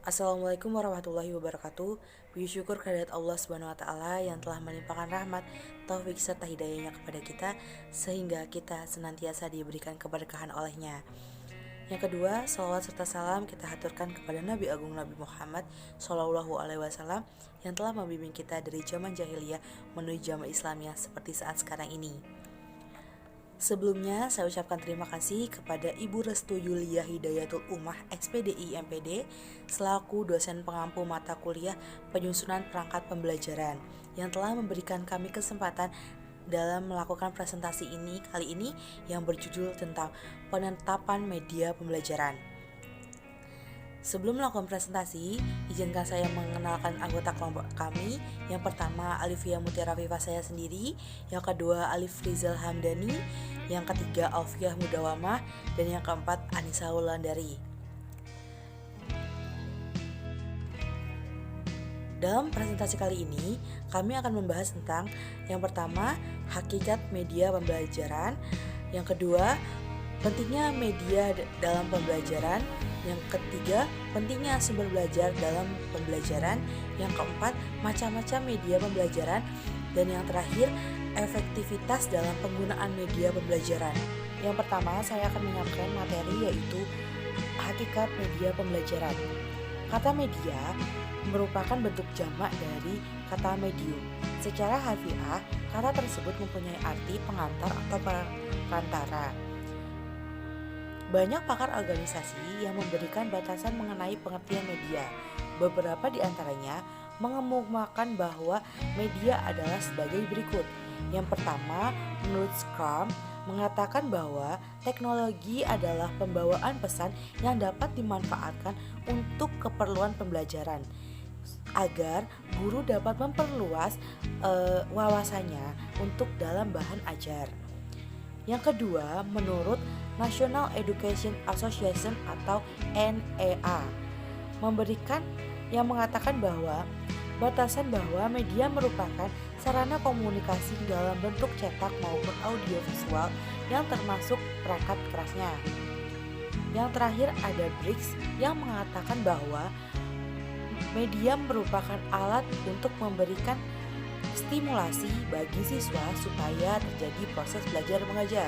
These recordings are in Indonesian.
Assalamualaikum warahmatullahi wabarakatuh. Puji syukur kehadirat Allah Subhanahu wa taala yang telah melimpahkan rahmat, taufik serta hidayahnya kepada kita sehingga kita senantiasa diberikan keberkahan olehnya. Yang kedua, salawat serta salam kita haturkan kepada Nabi Agung Nabi Muhammad Shallallahu Alaihi Wasallam yang telah membimbing kita dari zaman jahiliyah menuju zaman Islamiyah seperti saat sekarang ini. Sebelumnya, saya ucapkan terima kasih kepada Ibu Restu Yulia Hidayatul Ummah XPDI MPD selaku dosen pengampu mata kuliah penyusunan perangkat pembelajaran yang telah memberikan kami kesempatan dalam melakukan presentasi ini kali ini yang berjudul tentang penetapan media pembelajaran. Sebelum melakukan presentasi, izinkan saya mengenalkan anggota kelompok kami. Yang pertama, Alifia Mutiara Viva saya sendiri. Yang kedua, Alif Rizal Hamdani. Yang ketiga, Alfiah Mudawamah. Dan yang keempat, Anissa Wulandari. Dalam presentasi kali ini, kami akan membahas tentang yang pertama, hakikat media pembelajaran. Yang kedua, pentingnya media dalam pembelajaran. Yang ketiga, pentingnya sumber belajar dalam pembelajaran. Yang keempat, macam-macam media pembelajaran. Dan yang terakhir, efektivitas dalam penggunaan media pembelajaran. Yang pertama, saya akan menyampaikan materi yaitu hakikat media pembelajaran. Kata media merupakan bentuk jamak dari kata medium. Secara harfiah, kata tersebut mempunyai arti pengantar atau perantara. Banyak pakar organisasi yang memberikan batasan mengenai pengertian media. Beberapa di antaranya mengemukakan bahwa media adalah sebagai berikut. Yang pertama, menurut Scrum, mengatakan bahwa teknologi adalah pembawaan pesan yang dapat dimanfaatkan untuk keperluan pembelajaran agar guru dapat memperluas wawasannya untuk dalam bahan ajar. Yang kedua, menurut National Education Association atau NEA, mengatakan bahwa batasan bahwa media merupakan sarana komunikasi dalam bentuk cetak maupun audiovisual yang termasuk perangkat kerasnya. Yang terakhir ada Briggs yang mengatakan bahwa media merupakan alat untuk memberikan stimulasi bagi siswa supaya terjadi proses belajar mengajar.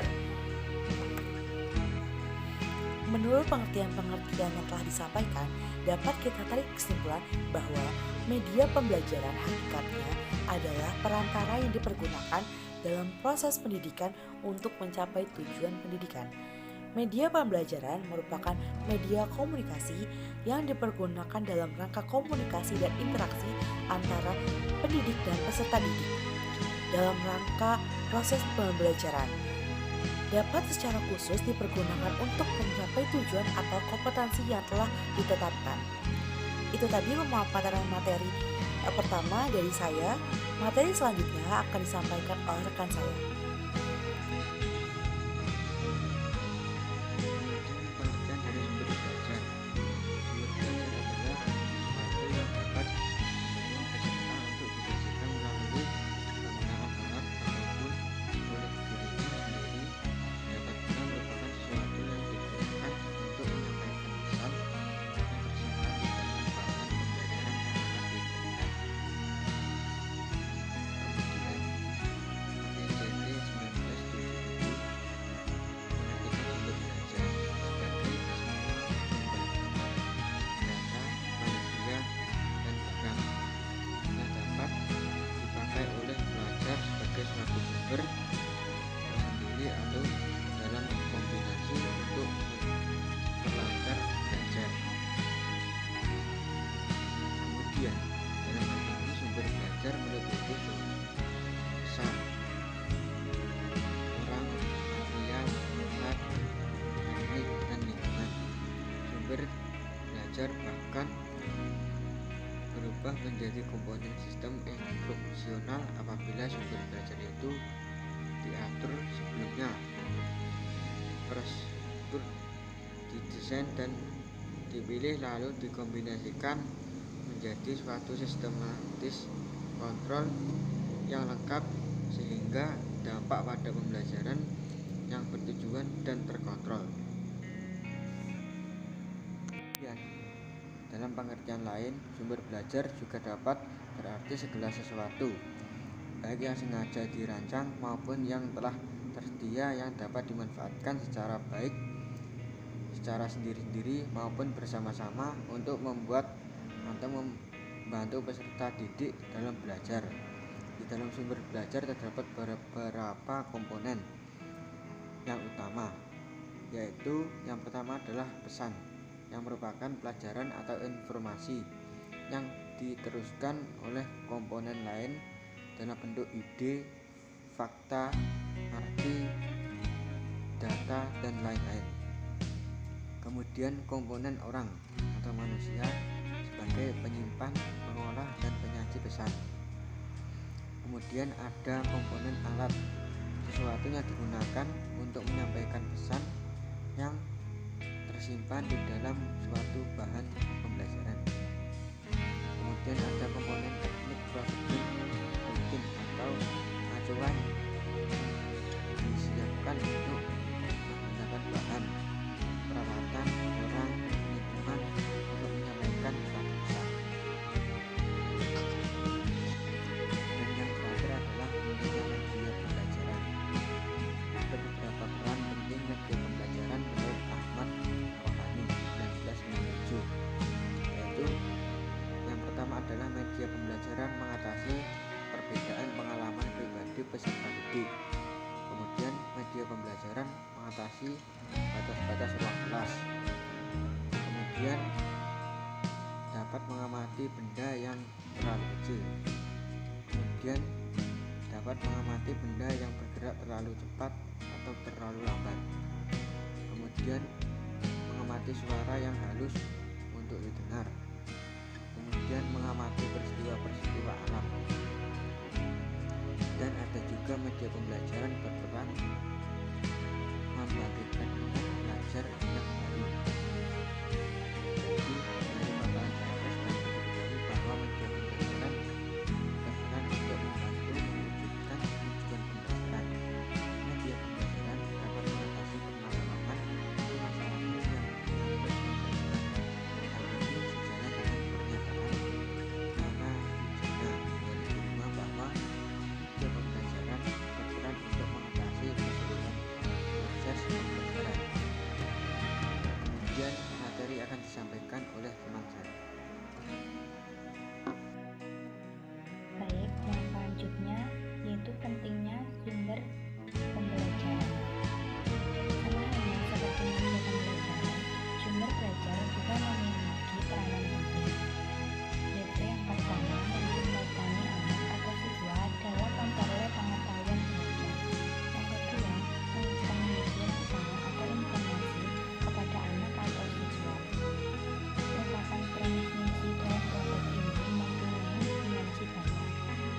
Menurut pengertian-pengertian yang telah disampaikan, dapat kita tarik kesimpulan bahwa media pembelajaran hakikatnya adalah perantara yang dipergunakan dalam proses pendidikan untuk mencapai tujuan pendidikan. Media pembelajaran merupakan media komunikasi yang dipergunakan dalam rangka komunikasi dan interaksi antara pendidik dan peserta didik dalam rangka proses pembelajaran. Dapat secara khusus dipergunakan untuk mencapai tujuan atau kompetensi yang telah ditetapkan. Itu tadi pemaparan materi pertama dari saya. Materi selanjutnya akan disampaikan oleh rekan saya. Pengertian dari sumber belajar. Sumber belajar adalah sesuatu yang dapat mendukung peserta untuk disajikan melalui penggunaan alat ataupun oleh dirinya sendiri. Dapat juga merupakan sesuatu yang digunakan untuk menyampaikan pesan yang tersimpan di dalam bahan pembelajaran yang akan diberikan. Kemudian, ABCD 1977 menargetkan sumber belajar sebagai semua sumber data, manusia, dan barang yang dapat dipakai oleh pelajar sebagai suatu sumber tersendiri atau dalam kombinasi untuk memperlancar belajar. Kemudian, dalam hal ini sumber belajar meliputi pesan, orang, material, alat, teknik, dan lingkungan. Sumber belajar bahkan berubah menjadi komponen sistem instruksional apabila sumber belajar itu diatur sebelumnya, terstruktur, didesain dan dipilih lalu dikombinasikan menjadi suatu sistematis kontrol yang lengkap sehingga dampak pada pembelajaran yang bertujuan dan terkontrol. Dalam pengertian lain, sumber belajar juga dapat berarti segala sesuatu, baik yang sengaja dirancang maupun yang telah tersedia yang dapat dimanfaatkan secara baik secara sendiri-sendiri maupun bersama-sama untuk membuat atau membantu peserta didik dalam belajar. Di dalam sumber belajar terdapat beberapa komponen yang utama, yaitu yang pertama adalah pesan, yang merupakan pelajaran atau informasi yang diteruskan oleh komponen lain dalam bentuk ide, fakta, arti, data, dan lain-lain. Kemudian komponen orang atau manusia sebagai penyimpan, pengolah, dan penyaji pesan. Kemudian ada komponen alat, sesuatu yang digunakan untuk menyampaikan pesan yang tersimpan di dalam suatu bahan pembelajaran. Kemudian ada komponen teknik, prosedur, rutin atau acuan disiapkan untuk menggunakan bahan, peralatan, orang, lingkungan untuk menyampaikan suatu pesan. Dan yang terakhir adalah media pembelajaran. Ada beberapa peran penting media pembelajaran menurut Ahmad Rohani 1997, yaitu yang pertama adalah media pembelajaran mengatasi perbedaan pengalaman pribadi peserta didik. Kemudian media pembelajaran mengatasi batas-batas ruang kelas. Kemudian dapat mengamati benda yang terlalu kecil. Kemudian dapat mengamati benda yang bergerak terlalu cepat atau terlalu lambat. Kemudian mengamati suara yang halus untuk didengar. Kemudian mengamati peristiwa-peristiwa alam. Dan ada juga media pembelajaran berperan membangkitkan minat belajar yang baru. Jadi dari paparan di atas dapat diketahui bahwa media pembelajaran berperan untuk membantu mewujudkan tujuan pembelajaran. Media pembelajaran dapat mengatasi permasalahan yang dialami pembelajaran. Hal ini sejalan dengan pernyataan Nana Wijaya 2005 bahwa media pembelajaran berperan untuk mengatasi kesulitan proses pembelajaran. Kemudian materi akan disampaikan oleh teman saya. Baik, yang selanjutnya yaitu pentingnya sumber pembelajaran. Sama halnya seperti media pembelajaran, sumber belajar juga memiliki peranan penting, yaitu yang pertama menjembatani anak atau siswa dalam memperoleh pengetahuan belajar. Yang kedua, mendistribusikan pesan atau informasi kepada anak atau siswa. Ungkapan transmisi dalam konteks ini mempunyai dimensi banyak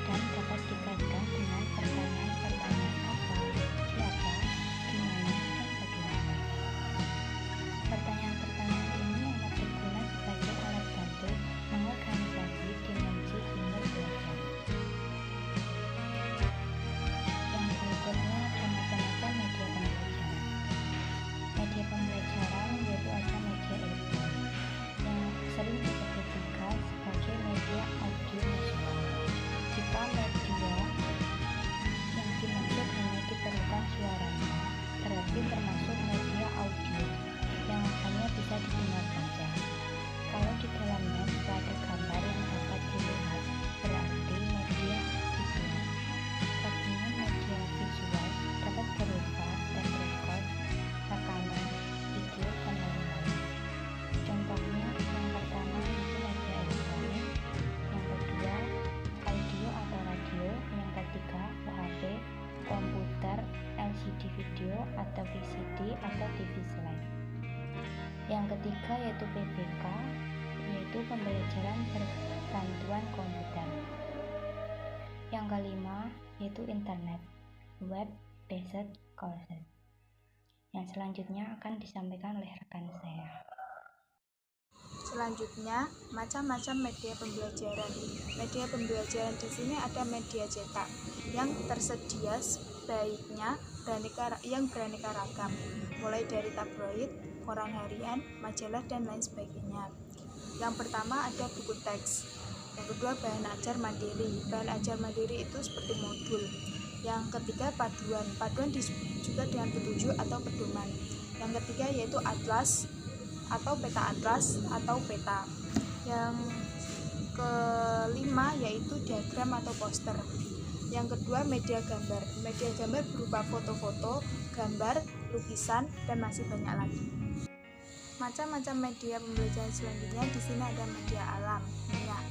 dan dapat dikaitkan dengan pertanyaan-pertanyaan apa, siapa, di mana, dan bagaimana. Pertanyaan-pertanyaan ini amat berguna sebagai alat bantu mengorganisasi dimensi sumber belajar. Yang berikutnya ada macam-macam media pembelajaran. Media pembelajaran yaitu ada media elektronik yang sering disebut juga sebagai media audiovisual. Jika media yang dimaksud hanya diperlukan suaranya, berarti termasuk media audio yang hanya bisa didengar saja. Kalau di dalamnya juga ada gambar yang dapat dilihat, berarti media visual. Gabungan media visual dapat berupa tape record, rekaman, video, dan lain-lain. Contohnya, yang pertama itu media elektronik, yang kedua audio atau radio, yang ketiga UHF, komputer, LCD video atau VCD atau TV slide. Yang ketiga yaitu PBK, yaitu pembelajaran berbantuan komputer. Yang kelima yaitu internet, web based courses. Yang selanjutnya akan disampaikan oleh rekan saya. Selanjutnya, macam-macam media pembelajaran. Media pembelajaran di sini ada media cetak yang tersedia sebaiknya beraneka ragam, mulai dari tabloid, koran harian, majalah, dan lain sebagainya. Yang pertama ada buku teks. Yang kedua bahan ajar mandiri. Bahan ajar mandiri itu seperti modul. Yang ketiga paduan. Paduan disebut juga dengan petunjuk atau pedoman. Yang ketiga yaitu atlas atau peta atlas atau peta. Yang kelima yaitu diagram atau poster. Yang kedua media gambar. Media gambar berupa foto-foto, gambar, lukisan, dan masih banyak lagi. Macam-macam media pembelajaran selanjutnya di sini ada media alam, minyak,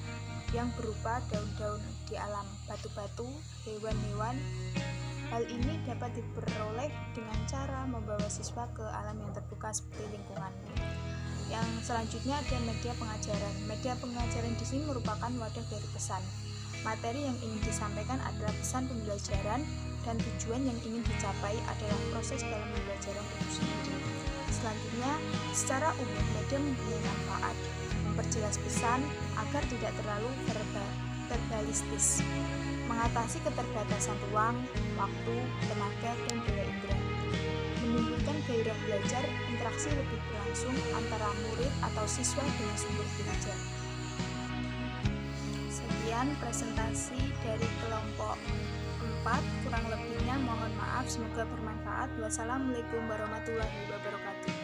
yang berupa daun-daun di alam, batu-batu, hewan-hewan. Hal ini dapat diperoleh dengan cara membawa siswa ke alam yang terbuka seperti lingkungan. Yang selanjutnya ada media pengajaran. Media pengajaran di sini merupakan wadah dari pesan. Materi yang ingin disampaikan adalah pesan pembelajaran dan tujuan yang ingin dicapai adalah proses dalam pembelajaran itu sendiri. Selanjutnya, secara umum media mempunyai manfaat memperjelas pesan agar tidak terlalu verbalistis, mengatasi keterbatasan ruang, waktu, tenaga, dan daya indera, menimbulkan gairah belajar, interaksi lebih berlangsung antara murid atau siswa dengan sumber belajar. Sekian presentasi dari kelompok 4, kurang lebihnya mohon maaf, semoga bermanfaat. Wassalamualaikum warahmatullahi wabarakatuh.